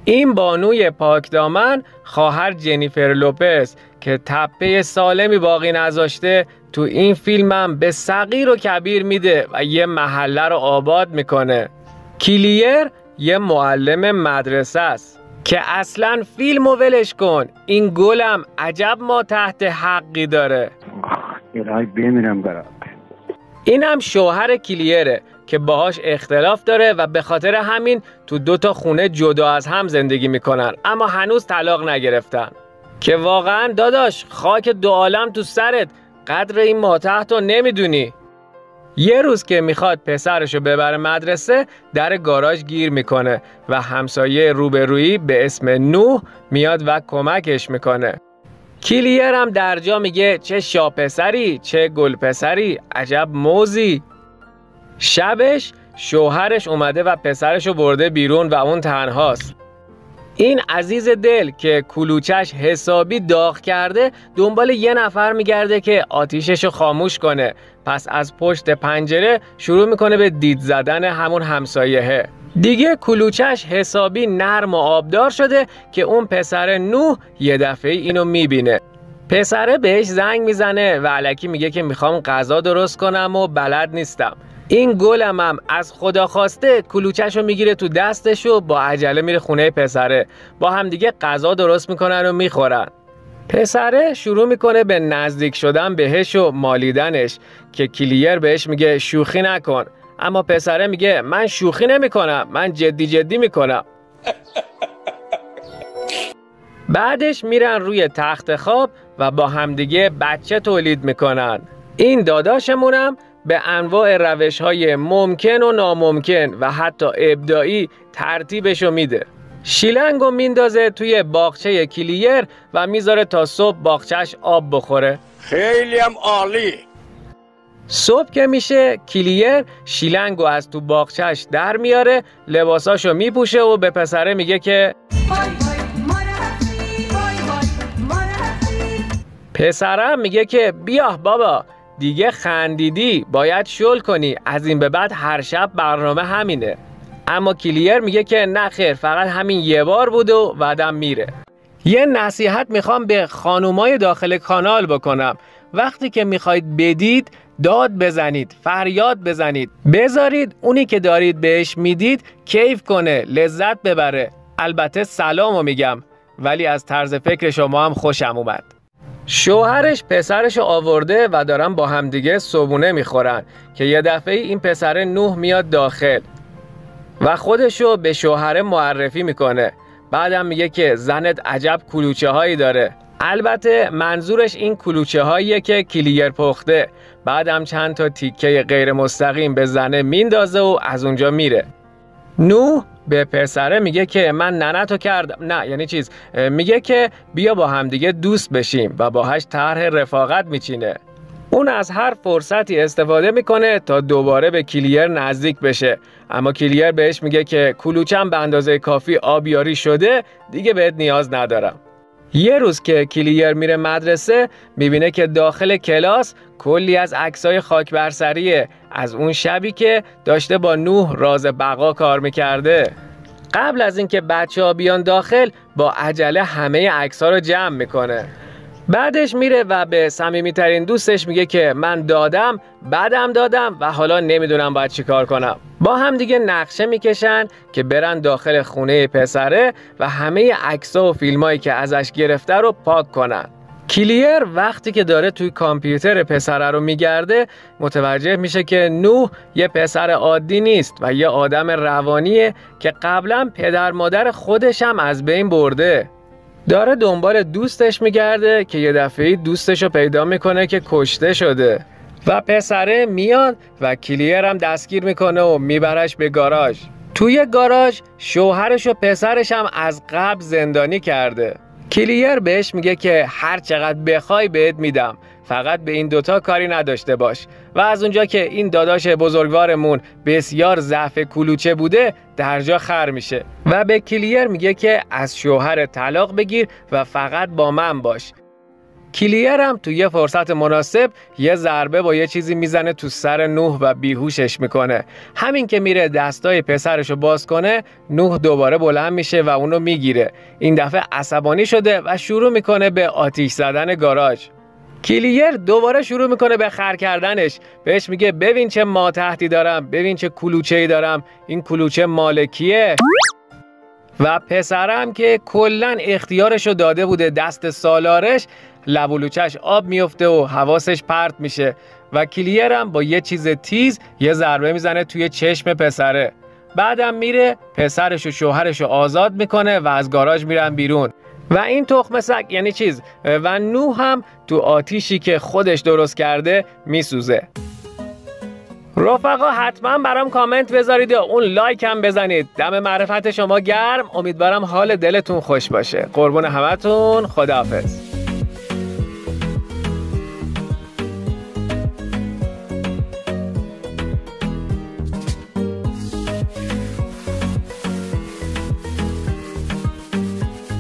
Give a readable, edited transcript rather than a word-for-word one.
این بانوی پاکدامن خواهر جنیفر لوپز که تپه سالمی باقی نذاشته تو این فیلمم به صغیر و کبیر میده و یه محله رو آباد میکنه. کلیر یه معلم مدرسه است که اصلا فیلمو ولش کن، این گلم عجب ما تحت حقی داره. الهی بمیرم برات. اینم شوهر کلیره که باهاش اختلاف داره و به خاطر همین تو 2 خونه جدا از هم زندگی میکنن، اما هنوز طلاق نگرفتن. که واقعا داداش خاک 2 عالم تو سرت، قدر این ماتحت رو نمیدونی. یه روز که میخواد پسرشو ببره مدرسه در گاراژ گیر میکنه و همسایه روبرویی به اسم نوح میاد و کمکش میکنه. کلیر هم درجا میگه چه شاپسری، چه گل پسری، عجب موزی. شبش شوهرش اومده و پسرشو برده بیرون و اون تنهاست. این عزیز دل که کلوچش حسابی داغ کرده دنبال یه نفر میگرده که آتیششو خاموش کنه. پس از پشت پنجره شروع میکنه به دید زدن همون همسایهه. دیگه کلوچش حسابی نرم و آبدار شده که اون پسر نوح یه دفعه اینو میبینه. پسره بهش زنگ میزنه و الکی میگه که میخوام غذا درست کنم و بلد نیستم. این گلم هم از خدا خواسته کلوچه‌شو میگیره تو دستش و با عجله میره خونه پسره. با هم دیگه غذا درست میکنن و میخورن. پسره شروع میکنه به نزدیک شدن بهش و مالیدنش که کلیر بهش میگه شوخی نکن، اما پسره میگه من شوخی نمیکنم، من جدی میکنم. بعدش میرن روی تخت خواب و با همدیگه بچه تولید میکنن. این داداشمونم به انواع روش‌های ممکن و ناممکن و حتی ابداعی ترتیبشو میده. شیلنگو میندازه توی باغچه کلیر و میذاره تا صبح باغچه‌اش آب بخوره. خیلی هم عالی. صبح که میشه کلیر شیلنگو از تو باغچه‌اش در میاره، لباساشو میپوشه و به پسره میگه که پسرم میگه که بیا بابا دیگه خندیدی، باید شل کنی، از این به بعد هر شب برنامه همینه. اما کلیر میگه که نه خیر، فقط همین یه بار بود و بعدم میره. یه نصیحت میخوام به خانومای داخل کانال بکنم. وقتی که میخواید بدید داد بزنید، فریاد بزنید، بذارید اونی که دارید بهش میدید کیف کنه، لذت ببره. البته سلامو میگم، ولی از طرز فکر شما هم خوشم اومد. شوهرش پسرشو آورده و دارن با همدیگه صبحونه میخورن که یه دفعه این پسر نوح میاد داخل و خودشو به شوهر معرفی میکنه. بعدم میگه که زنت عجب کلوچه هایی داره. البته منظورش این کلوچه هاییه که کلیر پخته. بعدم چند تا تیکه غیر مستقیم به زنه میندازه و از اونجا میره. نوح به پسره میگه که من ننتو کردم، نه یعنی چیز، میگه که بیا با همدیگه دوست بشیم و باهاش طرح رفاقت میچینه. اون از هر فرصتی استفاده میکنه تا دوباره به کلیر نزدیک بشه، اما کلیر بهش میگه که کلوچم به اندازه کافی آبیاری شده، دیگه بهت نیاز ندارم. یه روز که کلیر میره مدرسه میبینه که داخل کلاس کلی از عکسای خاک بر سریه از اون شبی که داشته با نوح راز بقا کار میکرده. قبل از اینکه بچه‌ها بیان داخل با عجله همه عکس‌ها رو جمع میکنه. بعدش میره و به صمیمی‌ترین دوستش میگه که من دادم، بعدم دادم و حالا نمیدونم باید چی کار کنم. با هم دیگه نقشه میکشن که برن داخل خونه پسره و همه عکس‌ها و فیلمایی که ازش گرفته رو پاک کنن. کلیر وقتی که داره توی کامپیوتر پسره رو میگرده متوجه میشه که نوح یه پسر عادی نیست و یه آدم روانیه که قبلا پدر مادر خودش هم از بین برده. داره دنبال دوستش میگرده که یه دفعه دوستش رو پیدا میکنه که کشته شده و پسره میاد و کلیر هم دستگیر میکنه و میبرش به گاراژ. توی گاراژ شوهرش و پسرش هم از قبل زندانی کرده. کلیر بهش میگه که هر چقدر بخوای بهت میدم، فقط به این دوتا کاری نداشته باش. و از اونجا که این داداش بزرگوارمون بسیار ضعف کلوچه بوده درجا خر میشه و به کلیر میگه که از شوهر طلاق بگیر و فقط با من باش. کلیر هم تو یه فرصت مناسب یه ضربه با یه چیزی میزنه تو سر نوح و بیهوشش میکنه. همین که میره دستای پسرشو باز کنه، نوح دوباره بلند میشه و اونو میگیره. این دفعه عصبانی شده و شروع میکنه به آتیش زدن گاراژ. کلیر دوباره شروع میکنه به خر کردنش. بهش میگه ببین چه ماتحتی دارم، ببین چه کلوچه‌ای دارم، این کلوچه مالکیه. و پسرم که کلن اختیارشو داده بوده دست سالارش، لب و لوچش آب میفته و حواسش پرت میشه و کلیرم با یه چیز تیز یه ضربه میزنه توی چشم پسره. بعدم میره پسرش و شوهرش رو آزاد میکنه و از گاراژ میرن بیرون. و این تخم سگ یعنی چیز و نوح هم تو آتیشی که خودش درست کرده میسوزه. رفقا حتما برام کامنت بذارید و اون لایک هم بزنید. دم معرفت شما گرم. امیدوارم حال دلتون خوش باشه. قربون همتون. خداحافظ.